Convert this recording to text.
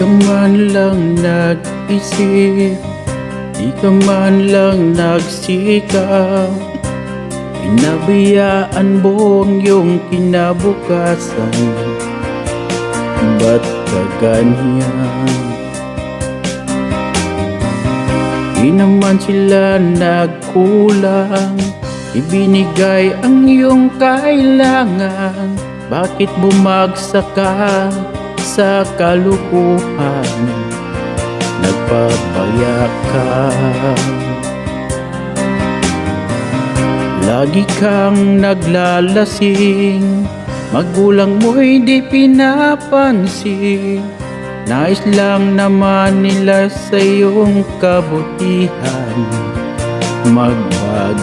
ka man lang nag-isip, di ka man lang nagsikap. Pinabayaan mo ang iyong kinabukasan. Ba't ka ganyan? Di naman sila nagkulang, ibinigay ang iyong kailangan. Bakit bumagsak ka sa kalukuhan? Nagpapayak ka, lagi kang naglalasing, magulang mo'y di pinapansin. Nais lang naman nila sa iyong kabutihan magbago.